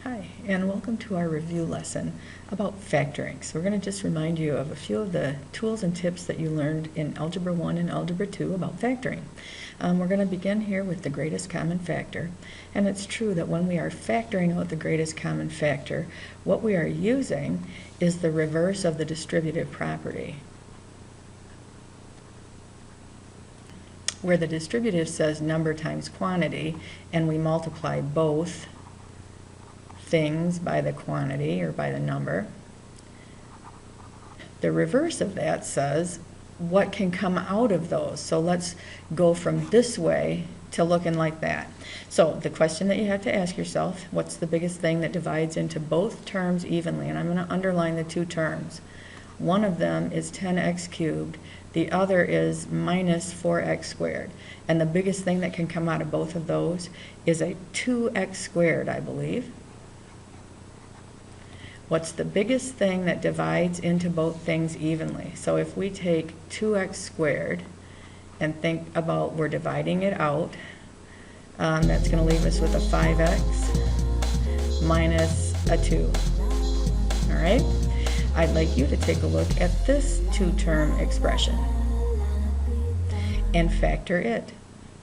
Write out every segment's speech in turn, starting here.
Hi, and welcome to our review lesson about factoring. So we're going to just remind you of a few of the tools and tips that you learned in Algebra 1 and Algebra 2 about factoring. We're going to begin here with the greatest common factor. And it's true that when we are factoring out the greatest common factor, what we are using is the reverse of the distributive property, where the distributive says number times quantity, and we multiply both things by the quantity or by the number. The reverse of that says what can come out of those. So let's go from this way to looking like that. So the question that you have to ask yourself, what's the biggest thing that divides into both terms evenly? And I'm going to underline the two terms. One of them is 10x cubed. The other is minus 4x squared. And the biggest thing that can come out of both of those is a 2x squared, I believe. What's the biggest thing that divides into both things evenly? So if we take 2x squared and think about we're dividing it out, that's going to leave us with a 5x minus a 2. All right? I'd like you to take a look at this two-term expression and factor it.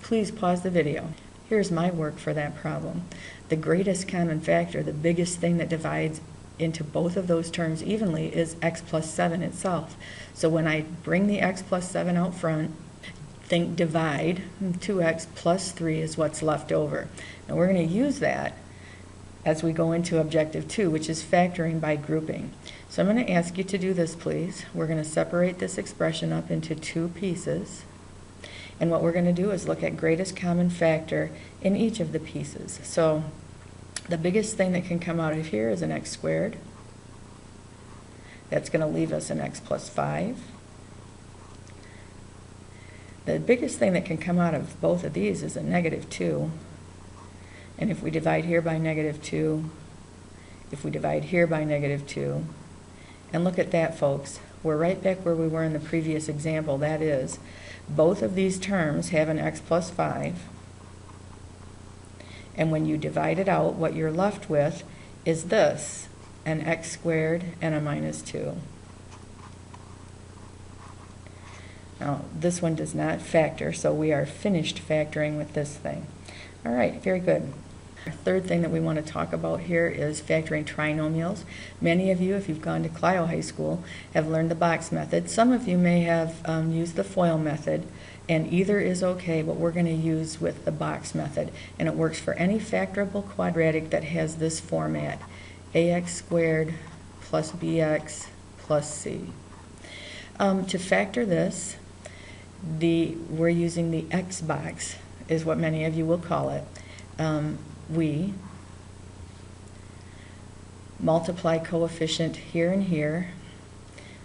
Please pause the video. Here's my work for that problem. The greatest common factor, the biggest thing that divides into both of those terms evenly, is x plus 7 itself. So when I bring the x plus 7 out front, think divide, 2x plus 3 is what's left over. And we're going to use that as we go into objective 2, which is factoring by grouping. So I'm going to ask you to do this, please. We're going to separate this expression up into two pieces. And what we're going to do is look at greatest common factor in each of the pieces. So the biggest thing that can come out of here is an x squared. That's going to leave us an x plus 5. The biggest thing that can come out of both of these is a negative 2. And if we divide here by negative 2, if we divide here by negative 2, and look at that, folks, we're right back where we were in the previous example. That is, both of these terms have an x plus 5. And when you divide it out, what you're left with is this, an x squared and a minus 2. Now, this one does not factor, so we are finished factoring with this thing. All right, very good. Our third thing that we want to talk about here is factoring trinomials. Many of you, if you've gone to Clio High School, have learned the box method. Some of you may have used the FOIL method, and either is okay, but we're going to use with the box method. And it works for any factorable quadratic that has this format, ax squared plus bx plus c. To factor this, we're using the x box, is what many of you will call it. We multiply coefficient here and here.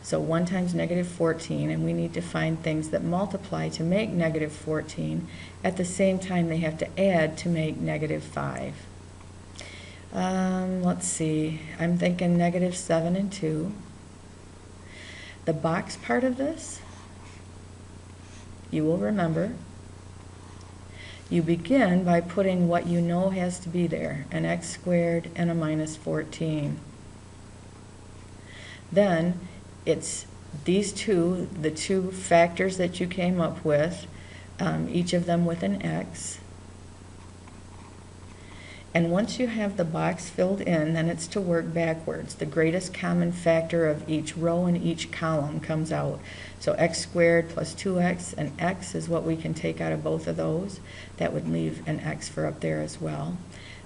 So 1 times negative 14, and we need to find things that multiply to make negative 14. At the same time, they have to add to make negative 5. Let's see. I'm thinking negative 7 and 2. The box part of this, you will remember, you begin by putting what you know has to be there, an x squared and a minus 14. Then it's these two, the two factors that you came up with, each of them with an x. And once you have the box filled in, then it's to work backwards. The greatest common factor of each row and each column comes out. So x squared plus 2x, and x is what we can take out of both of those. That would leave an x for up there as well.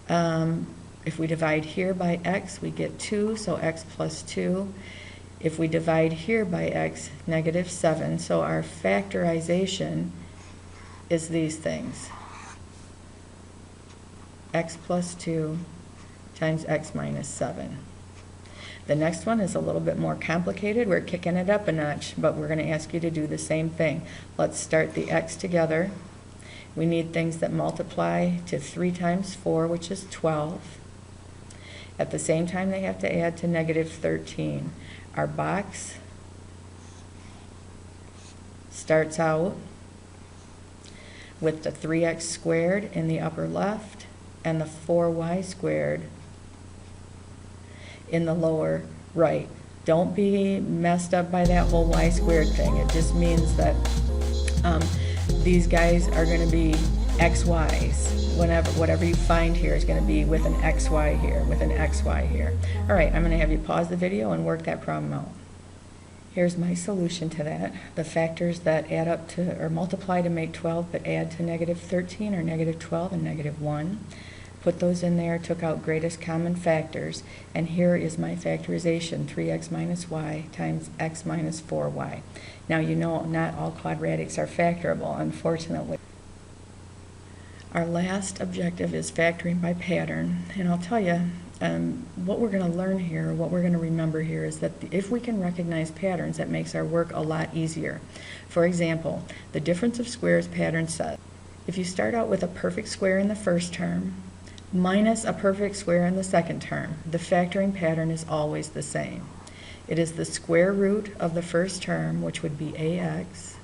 If we divide here by x, we get 2, so x plus 2. If we divide here by x, negative 7. So our factorization is these things. X plus 2 times x minus 7. The next one is a little bit more complicated. We're kicking it up a notch, but we're going to ask you to do the same thing. Let's start the x together. We need things that multiply to 3 times 4, which is 12. At the same time, they have to add to negative 13. Our box starts out with the 3x squared in the upper left and the 4y squared in the lower right. Don't be messed up by that whole y squared thing. It just means that these guys are going to be xy's. Whatever you find here is going to be with an xy here, with an xy here. All right, I'm going to have you pause the video and work that problem out. Here's my solution to that. The factors that add up to, or multiply to make 12, but add to negative 13 are negative 12 and negative 1. Put those in there, took out greatest common factors, and here is my factorization, 3x minus y times x minus 4y. Now you know not all quadratics are factorable, unfortunately. Our last objective is factoring by pattern, and I'll tell you, what we're going to learn here, what we're going to remember here is that if we can recognize patterns, that makes our work a lot easier. For example, the difference of squares pattern says, if you start out with a perfect square in the first term, minus a perfect square in the second term, the factoring pattern is always the same. It is the square root of the first term, which would be ax,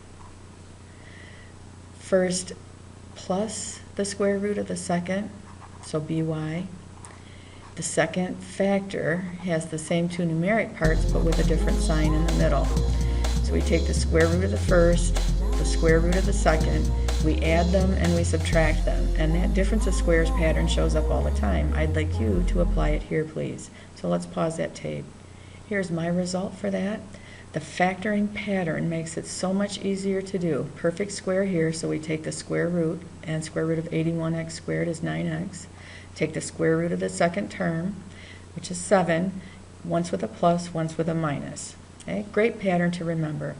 first plus the square root of the second, so by. The second factor has the same two numeric parts, but with a different sign in the middle. So we take the square root of the first, the square root of the second, we add them and we subtract them, and that difference of squares pattern shows up all the time. I'd like you to apply it here, please. So let's pause that tape. Here's my result for that. The factoring pattern makes it so much easier to do. Perfect square here, so we take the square root, and square root of 81x squared is 9x. Take the square root of the second term, which is 7, once with a plus, once with a minus. Okay? Great pattern to remember.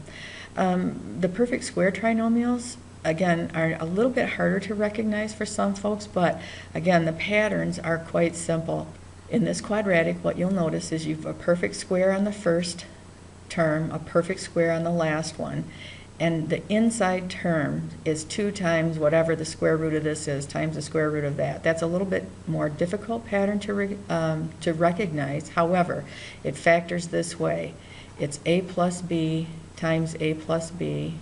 The perfect square trinomials, again, are a little bit harder to recognize for some folks, but again, the patterns are quite simple. In this quadratic, what you'll notice is you've a perfect square on the first term, a perfect square on the last one, and the inside term is 2 times whatever the square root of this is times the square root of that. That's a little bit more difficult pattern to recognize. However, it factors this way. It's a plus b times a plus b,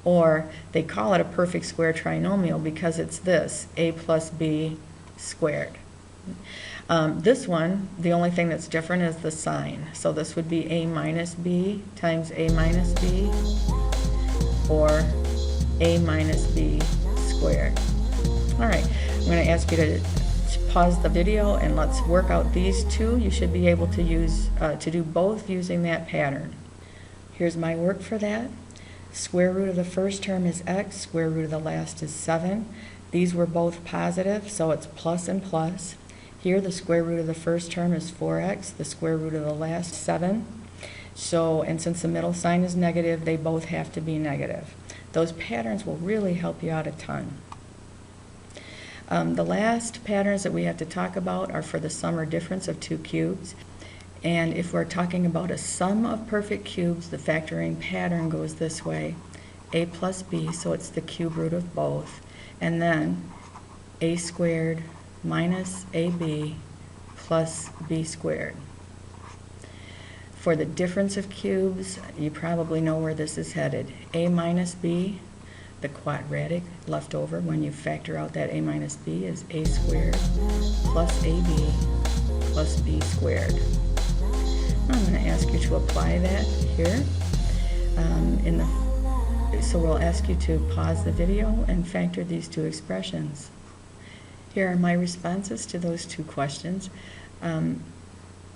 or they call it a perfect square trinomial because it's this, a plus b squared. This one, the only thing that's different is the sign. So this would be a minus b times a minus b, or a minus b squared. All right, I'm going to ask you to pause the video and let's work out these two. You should be able to use to do both using that pattern. Here's my work for that. Square root of the first term is x, square root of the last is 7. These were both positive, so it's plus and plus. Here, the square root of the first term is 4x, the square root of the last 7. So, and since the middle sign is negative, they both have to be negative. Those patterns will really help you out a ton. The last patterns that we have to talk about are for the sum or difference of two cubes. And if we're talking about a sum of perfect cubes, the factoring pattern goes this way. A plus b, so it's the cube root of both. And then a squared minus ab plus b squared. For the difference of cubes, you probably know where this is headed. A minus b, the quadratic left over when you factor out that a minus b, is a squared plus ab plus b squared. I'm going to ask you to apply that here. So we'll ask you to pause the video and factor these two expressions. Here are my responses to those two questions.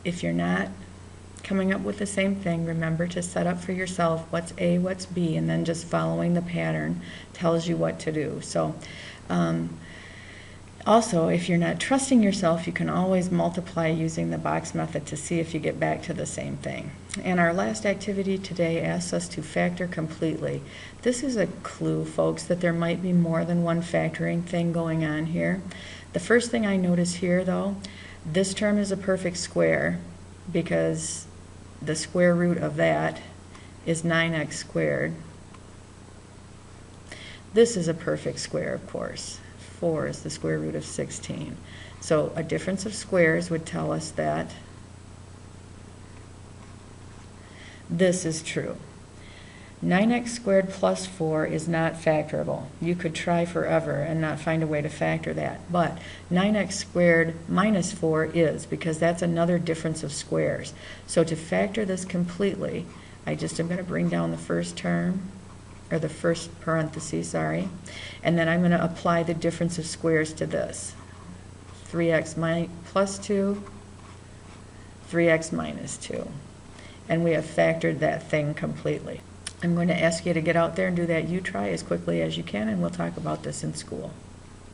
If you're not coming up with the same thing, remember to set up for yourself what's A, what's B, and then just following the pattern tells you what to do. So also, if you're not trusting yourself, you can always multiply using the box method to see if you get back to the same thing. And our last activity today asks us to factor completely. This is a clue, folks, that there might be more than one factoring thing going on here. The first thing I notice here, though, this term is a perfect square because the square root of that is 9x squared. This is a perfect square, of course. 4 is the square root of 16. So a difference of squares would tell us that this is true. 9x squared plus 4 is not factorable. You could try forever and not find a way to factor that. But 9x squared minus 4 is, because that's another difference of squares. So to factor this completely, I just am going to bring down the first term, or the first parenthesis, sorry, and then I'm going to apply the difference of squares to this. 3x plus 2, 3x minus 2. And we have factored that thing completely. I'm going to ask you to get out there and do that U-try as quickly as you can, and we'll talk about this in school.